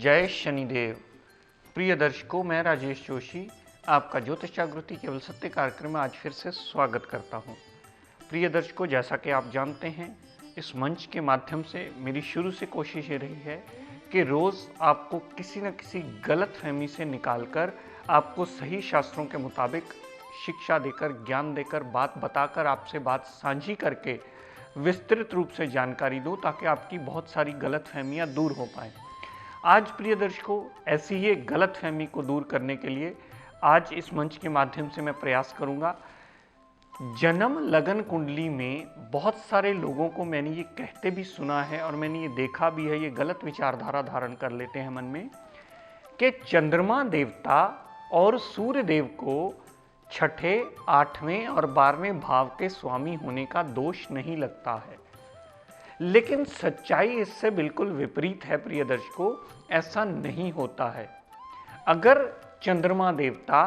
जय शनिदेव। प्रिय दर्शकों, मैं राजेश जोशी आपका ज्योतिष जागृति केवल सत्य कार्यक्रम में आज फिर से स्वागत करता हूं। प्रिय दर्शकों, जैसा कि आप जानते हैं, इस मंच के माध्यम से मेरी शुरू से कोशिश ये रही है कि रोज़ आपको किसी न किसी गलतफहमी से निकालकर आपको सही शास्त्रों के मुताबिक शिक्षा देकर, ज्ञान देकर, बात बताकर, आपसे बात साझी करके विस्तृत रूप से जानकारी दूं ताकि आपकी बहुत सारी गलतफहमियां दूर हो पाएं। आज प्रिय दर्शकों, ऐसी ही एक गलतफहमी को दूर करने के लिए आज इस मंच के माध्यम से मैं प्रयास करूंगा। जन्म लगन कुंडली में बहुत सारे लोगों को मैंने ये कहते भी सुना है और मैंने ये देखा भी है, ये गलत विचारधारा धारण कर लेते हैं मन में कि चंद्रमा देवता और सूर्य देव को छठे, आठवें और 12वें भाव के स्वामी होने का दोष नहीं लगता है। लेकिन सच्चाई इससे बिल्कुल विपरीत है प्रिय दर्शकों, ऐसा नहीं होता है। अगर चंद्रमा देवता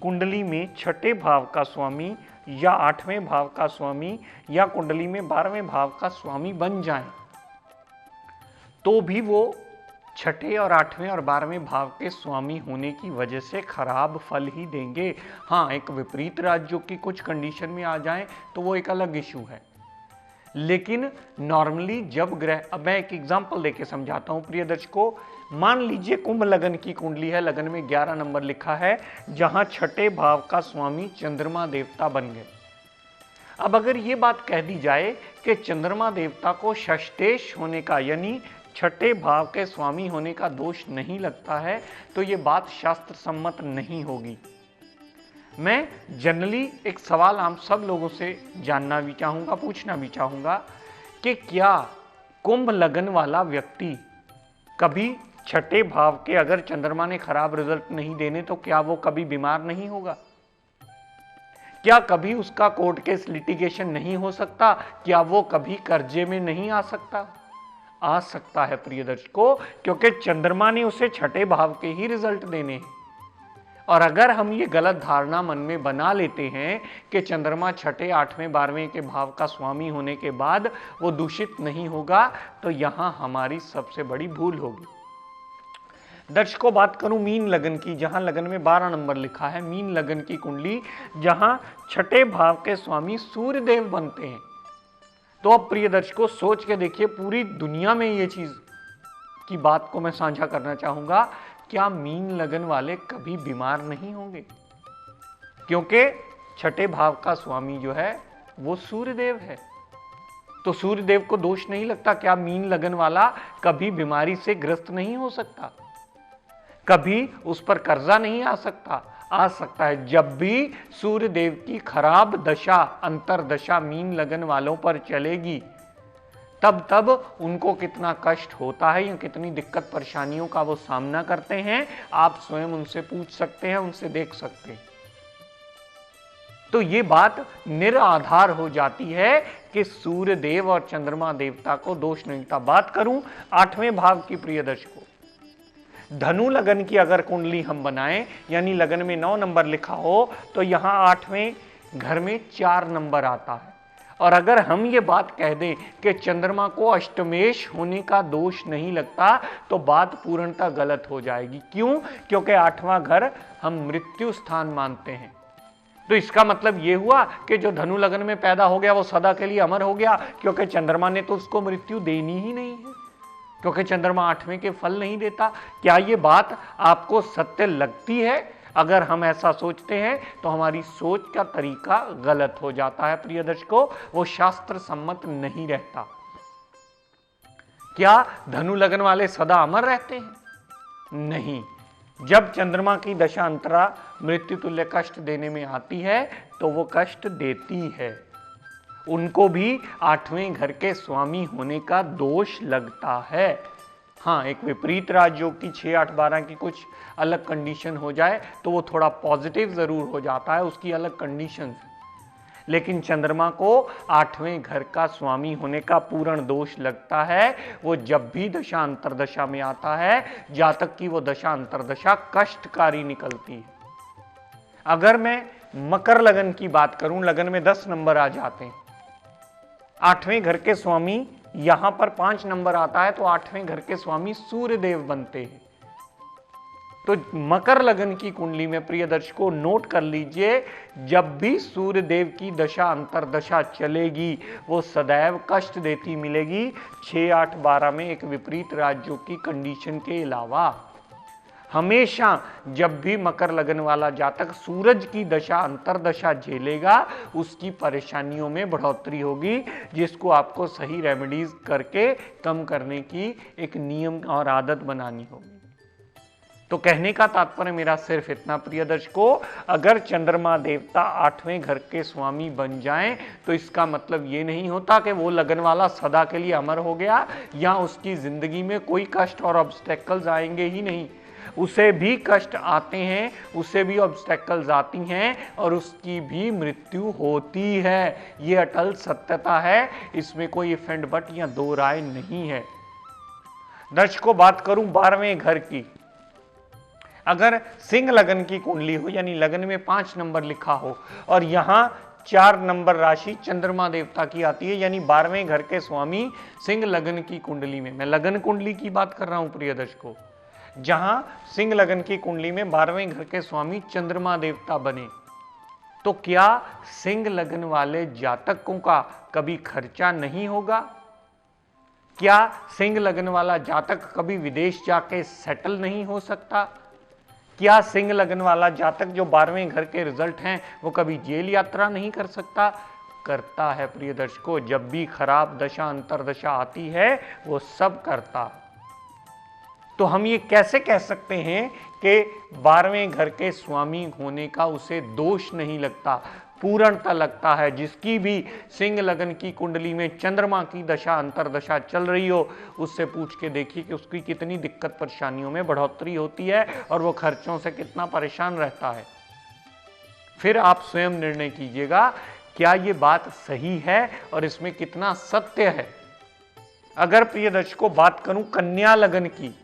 कुंडली में छठे भाव का स्वामी या 8वें भाव का स्वामी या कुंडली में 12वें भाव का स्वामी बन जाएं, तो भी वो छठे और 8वें और 12वें भाव के स्वामी होने की वजह से खराब फल ही देंगे। हाँ, एक विपरीत राज्यों की कुछ कंडीशन में आ जाएं तो वो एक अलग इशू है। लेकिन नॉर्मली जब ग्रह, अब मैं एक एग्जांपल देके समझाता हूं प्रिय दर्शकों। मान लीजिए कुंभ लगन की कुंडली है, लगन में 11 नंबर लिखा है, जहां छठे भाव का स्वामी चंद्रमा देवता बन गए। अब अगर ये बात कह दी जाए कि चंद्रमा देवता को षष्ठेश होने का यानी छठे भाव के स्वामी होने का दोष नहीं लगता है, तो ये बात शास्त्र सम्मत नहीं होगी। मैं जनरली एक सवाल आम सब लोगों से जानना भी चाहूंगा, पूछना भी चाहूंगा कि क्या कुंभ लगन वाला व्यक्ति कभी छठे भाव के, अगर चंद्रमा ने खराब रिजल्ट नहीं देने, तो क्या वो कभी बीमार नहीं होगा? क्या कभी उसका कोर्ट केस लिटिगेशन नहीं हो सकता? क्या वो कभी कर्जे में नहीं आ सकता? आ सकता है प्रिय दर्शकों, क्योंकि चंद्रमा ने उसे छठे भाव के ही रिजल्ट देने हैं। और अगर हम ये गलत धारणा मन में बना लेते हैं कि चंद्रमा छठे, 8वें, 12वें के भाव का स्वामी होने के बाद वो दूषित नहीं होगा, तो यहां हमारी सबसे बड़ी भूल होगी। दर्शकों, बात करूं मीन लगन की, जहां लगन में 12 नंबर लिखा है, मीन लगन की कुंडली जहां छठे भाव के स्वामी सूर्य देव बनते हैं। तो अब प्रिय दर्शकों सोच के देखिए, पूरी दुनिया में ये चीज की बात को मैं साझा करना चाहूंगा, क्या मीन लगन वाले कभी बीमार नहीं होंगे? क्योंकि छठे भाव का स्वामी जो है वो सूर्य देव है, तो सूर्य देव को दोष नहीं लगता। क्या मीन लगन वाला कभी बीमारी से ग्रस्त नहीं हो सकता? कभी उस पर कर्जा नहीं आ सकता? आ सकता है। जब भी सूर्य देव की खराब दशा, अंतरदशा मीन लगन वालों पर चलेगी, तब उनको कितना कष्ट होता है या कितनी दिक्कत परेशानियों का वो सामना करते हैं, आप स्वयं उनसे पूछ सकते हैं, उनसे देख सकते हैं। तो ये बात निराधार हो जाती है कि सूर्य देव और चंद्रमा देवता को दोष नहीं था। बात करूं 8वें भाव की प्रिय दर्शकों, धनु लगन की अगर कुंडली हम बनाएं, यानी लगन में 9 नंबर लिखा हो, तो यहां 8वें घर में 4 नंबर आता है। और अगर हम ये बात कह दें कि चंद्रमा को अष्टमेश होने का दोष नहीं लगता, तो बात पूर्णतः गलत हो जाएगी। क्यों? क्योंकि 8वां घर हम मृत्यु स्थान मानते हैं। तो इसका मतलब यह हुआ कि जो धनु लगन में पैदा हो गया वो सदा के लिए अमर हो गया, क्योंकि चंद्रमा ने तो उसको मृत्यु देनी ही नहीं है, क्योंकि चंद्रमा 8वें के फल नहीं देता। क्या ये बात आपको सत्य लगती है? अगर हम ऐसा सोचते हैं तो हमारी सोच का तरीका गलत हो जाता है प्रिय दर्शकों, वो शास्त्र सम्मत नहीं रहता। क्या धनु लगन वाले सदा अमर रहते हैं? नहीं। जब चंद्रमा की दशा अंतरा मृत्यु तुल्य कष्ट देने में आती है तो वो कष्ट देती है। उनको भी 8वें घर के स्वामी होने का दोष लगता है। हाँ, एक विपरीत राजयोग की 6, 8, 12 की कुछ अलग कंडीशन हो जाए तो वो थोड़ा पॉजिटिव जरूर हो जाता है, उसकी अलग कंडीशन। लेकिन चंद्रमा को 8वें घर का स्वामी होने का पूर्ण दोष लगता है वो जब भी दशा अंतरदशा में आता है, जातक की वो दशा अंतरदशा कष्टकारी निकलती है। अगर मैं मकर लगन की बात करूं, लगन में 10 नंबर आ जाते हैं, 8वें घर के स्वामी यहां पर 5 नंबर आता है, तो 8वें घर के स्वामी सूर्य देव बनते हैं। तो मकर लगन की कुंडली में प्रिय दर्शकों नोट कर लीजिए, जब भी सूर्य देव की दशा अंतरदशा चलेगी वो सदैव कष्ट देती मिलेगी, 6, 8, 12 में एक विपरीत राज्यों की कंडीशन के अलावा। हमेशा जब भी मकर लगन वाला जातक सूरज की दशा अंतरदशा झेलेगा उसकी परेशानियों में बढ़ोतरी होगी, जिसको आपको सही रेमेडीज करके कम करने की एक नियम और आदत बनानी होगी। तो कहने का तात्पर्य मेरा सिर्फ इतना प्रिय दर्शकों, अगर चंद्रमा देवता 8वें घर के स्वामी बन जाएं तो इसका मतलब ये नहीं होता कि वो लगन वाला सदा के लिए अमर हो गया या उसकी जिंदगी में कोई कष्ट और ऑब्स्टेकल्स आएंगे ही नहीं। उसे भी कष्ट आते हैं, उसे भी ऑब्स्टेकल्स आती हैं और उसकी भी मृत्यु होती है। ये अटल सत्यता है, इसमें कोई इफ एंड बट या दो राय नहीं है। दर्शकों बात करूं 12वें घर की, अगर सिंह लगन की कुंडली हो यानी लगन में 5 नंबर लिखा हो और यहां 4 नंबर राशि चंद्रमा देवता की आती है, यानी 12वें घर के स्वामी सिंह लगन की कुंडली में, मैं लगन कुंडली की बात कर रहा हूं प्रिय दर्शकों, जहां सिंह लगन की कुंडली में 12वें घर के स्वामी चंद्रमा देवता बने, तो क्या सिंह लगन वाले जातकों का कभी खर्चा नहीं होगा? क्या सिंह लगन वाला जातक कभी विदेश जाके सेटल नहीं हो सकता? क्या सिंह लगन वाला जातक जो 12वें घर के रिजल्ट हैं वो कभी जेल यात्रा नहीं कर सकता? करता है प्रिय दर्शकों, जब भी खराब दशा अंतरदशा आती है वो सब करता। तो हम ये कैसे कह सकते हैं कि 12वें घर के स्वामी होने का उसे दोष नहीं लगता, पूर्णता लगता है। जिसकी भी सिंह लगन की कुंडली में चंद्रमा की दशा अंतरदशा चल रही हो उससे पूछ के देखिए कि उसकी कितनी दिक्कत परेशानियों में बढ़ोतरी होती है और वो खर्चों से कितना परेशान रहता है। फिर आप स्वयं निर्णय कीजिएगा क्या ये बात सही है और इसमें कितना सत्य है। अगर प्रिय दर्शकों बात करूं कन्या लगन की,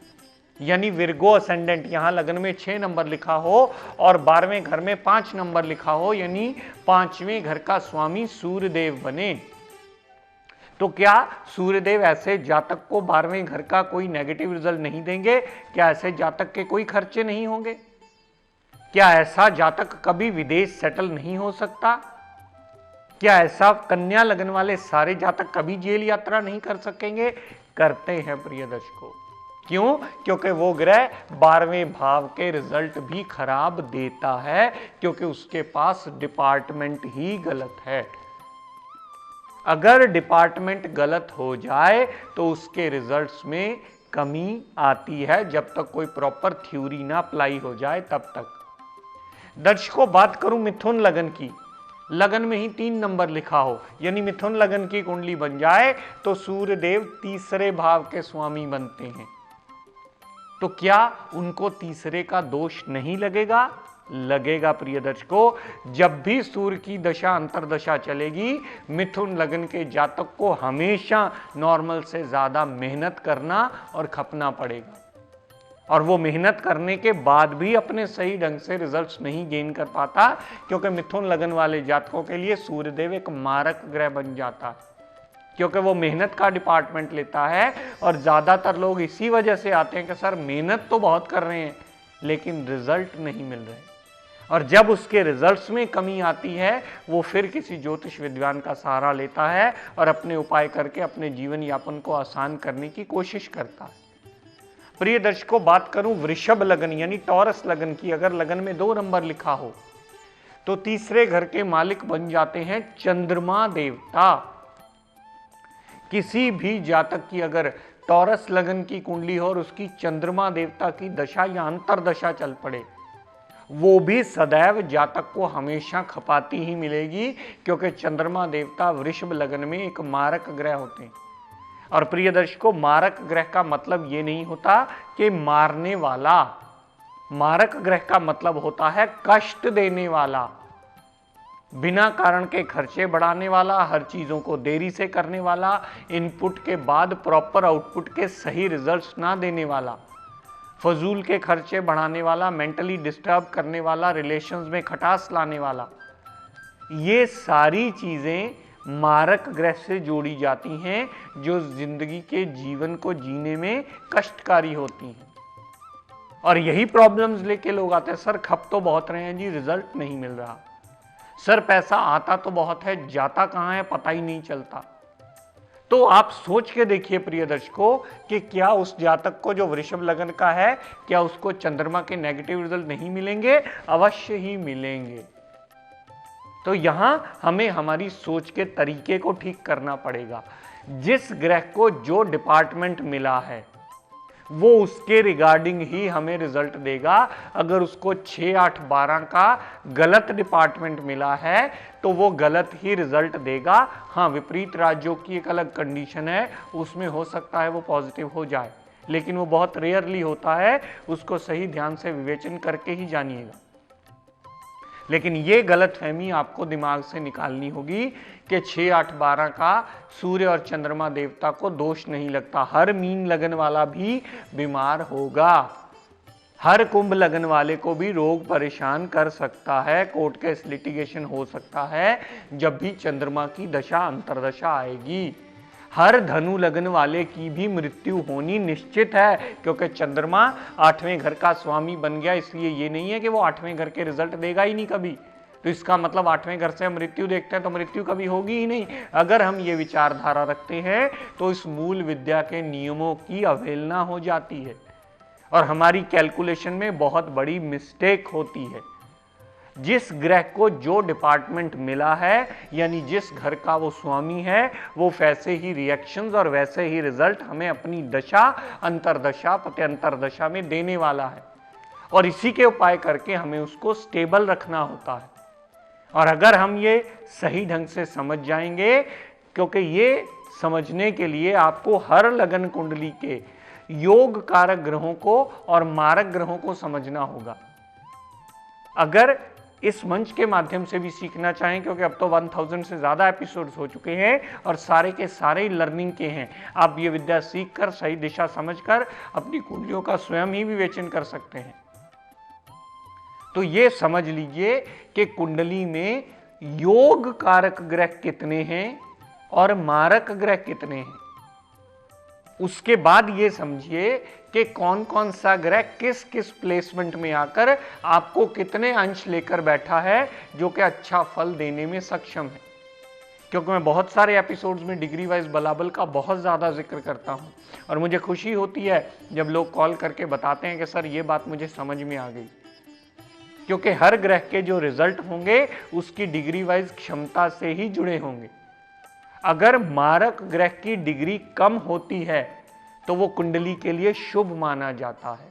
यानी विर्गो असेंडेंट, यहां लगन में 6 नंबर लिखा हो और 12वें घर में 5 नंबर लिखा हो, यानी 5वें घर का स्वामी सूर्यदेव बने, तो क्या सूर्यदेव ऐसे जातक को 12वें घर का कोई नेगेटिव रिजल्ट नहीं देंगे? क्या ऐसे जातक के कोई खर्चे नहीं होंगे? क्या ऐसा जातक कभी विदेश सेटल नहीं हो सकता? क्या ऐसा कन्या लगन वाले सारे जातक कभी जेल यात्रा नहीं कर सकेंगे? करते हैं प्रिय दर्शकों। क्यों? क्योंकि वो ग्रह 12वें भाव के रिजल्ट भी खराब देता है, क्योंकि उसके पास डिपार्टमेंट ही गलत है। अगर डिपार्टमेंट गलत हो जाए तो उसके रिजल्ट्स में कमी आती है, जब तक कोई प्रॉपर थ्योरी ना अप्लाई हो जाए तब तक। दर्शकों बात करूं मिथुन लगन की, लगन में ही 3 नंबर लिखा हो, यानी मिथुन लगन की कुंडली बन जाए तो सूर्यदेव तीसरे भाव के स्वामी बनते हैं, तो क्या उनको तीसरे का दोष नहीं लगेगा? लगेगा प्रिय दर्शकों। जब भी सूर्य की दशा अंतरदशा चलेगी मिथुन लगन के जातक को हमेशा नॉर्मल से ज्यादा मेहनत करना और खपना पड़ेगा, और वो मेहनत करने के बाद भी अपने सही ढंग से रिजल्ट्स नहीं गेन कर पाता, क्योंकि मिथुन लगन वाले जातकों के लिए सूर्यदेव एक मारक ग्रह बन जाता है, क्योंकि वो मेहनत का डिपार्टमेंट लेता है। और ज्यादातर लोग इसी वजह से आते हैं कि सर मेहनत तो बहुत कर रहे हैं लेकिन रिजल्ट नहीं मिल रहे, और जब उसके रिजल्ट्स में कमी आती है वो फिर किसी ज्योतिष विद्वान का सहारा लेता है और अपने उपाय करके अपने जीवन यापन को आसान करने की कोशिश करता है। प्रिय दर्शकों बात करूं वृषभ लगन यानी टॉरस लगन की, अगर लगन में 2 नंबर लिखा हो तो तीसरे घर के मालिक बन जाते हैं चंद्रमा देवता। किसी भी जातक की अगर टॉरस लगन की कुंडली हो और उसकी चंद्रमा देवता की दशा या अंतरदशा चल पड़े, वो भी सदैव जातक को हमेशा खपाती ही मिलेगी, क्योंकि चंद्रमा देवता वृषभ लगन में एक मारक ग्रह होते हैं। और प्रिय दर्शकों मारक ग्रह का मतलब ये नहीं होता कि मारने वाला, मारक ग्रह का मतलब होता है कष्ट देने वाला, बिना कारण के खर्चे बढ़ाने वाला, हर चीजों को देरी से करने वाला, इनपुट के बाद प्रॉपर आउटपुट के सही रिजल्ट्स ना देने वाला, फजूल के खर्चे बढ़ाने वाला, मेंटली डिस्टर्ब करने वाला, रिलेशंस में खटास लाने वाला, ये सारी चीजें मारक ग्रह से जोड़ी जाती हैं जो जिंदगी के जीवन को जीने में कष्टकारी होती हैं। और यही प्रॉब्लम्स लेके लोग आते हैं, सर खप तो बहुत रहे हैं जी, रिजल्ट नहीं मिल रहा, सर पैसा आता तो बहुत है, जाता कहां है पता ही नहीं चलता। तो आप सोच के देखिए प्रिय दर्शकों कि क्या उस जातक को जो वृषभ लगन का है, क्या उसको चंद्रमा के नेगेटिव रिजल्ट नहीं मिलेंगे? अवश्य ही मिलेंगे। तो यहां हमें हमारी सोच के तरीके को ठीक करना पड़ेगा। जिस ग्रह को जो डिपार्टमेंट मिला है वो उसके रिगार्डिंग ही हमें रिजल्ट देगा। अगर उसको 6, 8, 12 का गलत डिपार्टमेंट मिला है तो वो गलत ही रिजल्ट देगा। हाँ, विपरीत राज्यों की एक अलग कंडीशन है, उसमें हो सकता है वो पॉजिटिव हो जाए, लेकिन वो बहुत रेयरली होता है, उसको सही ध्यान से विवेचन करके ही जानिएगा। लेकिन ये गलतफहमी आपको दिमाग से निकालनी होगी कि 6, 8, 12 का सूर्य और चंद्रमा देवता को दोष नहीं लगता। हर मीन लगन वाला भी बीमार होगा, हर कुंभ लगन वाले को भी रोग परेशान कर सकता है, कोर्ट केस लिटिगेशन हो सकता है जब भी चंद्रमा की दशा अंतरदशा आएगी। हर धनु लगन वाले की भी मृत्यु होनी निश्चित है, क्योंकि चंद्रमा 8वें घर का स्वामी बन गया। इसलिए ये नहीं है कि वो 8वें घर के रिजल्ट देगा ही नहीं कभी, तो इसका मतलब 8वें घर से हम मृत्यु देखते हैं तो मृत्यु कभी होगी ही नहीं। अगर हम ये विचारधारा रखते हैं तो इस मूल विद्या के नियमों की अवहेलना हो जाती है और हमारी कैलकुलेशन में बहुत बड़ी मिस्टेक होती है। जिस ग्रह को जो डिपार्टमेंट मिला है, यानी जिस घर का वो स्वामी है, वो वैसे ही रिएक्शंस और वैसे ही रिजल्ट हमें अपनी दशा, अंतरदशा, प्रत्यंतरदशा में देने वाला है, और इसी के उपाय करके हमें उसको स्टेबल रखना होता है। और अगर हम ये सही ढंग से समझ जाएंगे, क्योंकि ये समझने के लिए आपको हर लगन कुंडली के योग कारक ग्रहों को और मारक ग्रहों को समझना होगा। अगर इस मंच के माध्यम से भी सीखना चाहें, क्योंकि अब तो 1000 से ज़्यादा एपिसोड्स हो चुके हैं और सारे के सारे लर्निंग के हैं, आप ये विद्या सीखकर सही दिशा समझकर अपनी कुंडलियों का स्वयं ही विवेचन कर सकते हैं। तो ये समझ लीजिए कि कुंडली में योग कारक ग्रह कितने हैं और मारक ग्रह कितने हैं। उसके बाद ये समझिए कि कौन कौन सा ग्रह किस किस प्लेसमेंट में आकर आपको कितने अंश लेकर बैठा है जो कि अच्छा फल देने में सक्षम है। क्योंकि मैं बहुत सारे एपिसोड्स में डिग्री वाइज बलाबल का बहुत ज़्यादा जिक्र करता हूं और मुझे खुशी होती है जब लोग कॉल करके बताते हैं कि सर ये बात मुझे समझ में आ गई, क्योंकि हर ग्रह के जो रिजल्ट होंगे उसकी डिग्री वाइज क्षमता से ही जुड़े होंगे। अगर मारक ग्रह की डिग्री कम होती है तो वो कुंडली के लिए शुभ माना जाता है।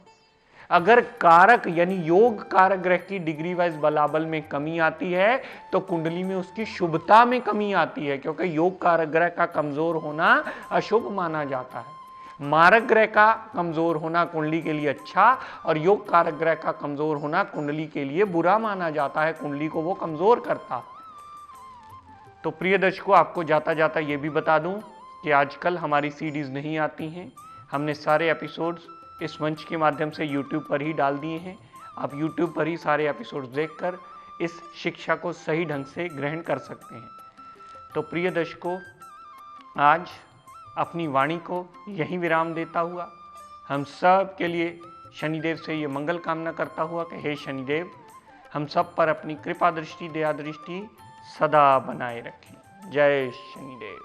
अगर कारक यानी योग कारक ग्रह की डिग्री वाइज बलाबल में कमी आती है तो कुंडली में उसकी शुभता में कमी आती है, क्योंकि योग कारक ग्रह का कमजोर होना अशुभ माना जाता है। मारक ग्रह का कमजोर होना कुंडली के लिए अच्छा और योग कारक ग्रह का कमजोर होना कुंडली के लिए बुरा माना जाता है, कुंडली को वो कमजोर करता है। तो प्रिय दर्शकों, आपको जाता जाता ये भी बता दूं कि आजकल हमारी सीडीज नहीं आती हैं, हमने सारे एपिसोड्स इस मंच के माध्यम से YouTube पर ही डाल दिए हैं। आप YouTube पर ही सारे एपिसोड्स देखकर इस शिक्षा को सही ढंग से ग्रहण कर सकते हैं। तो प्रिय दर्शकों, आज अपनी वाणी को यहीं विराम देता हुआ हम सब के लिए शनिदेव से ये मंगल कामना करता हुआ कि हे शनिदेव, हम सब पर अपनी कृपा दृष्टि, दया दृष्टि सदा बनाए रखें। जय शनिदेव।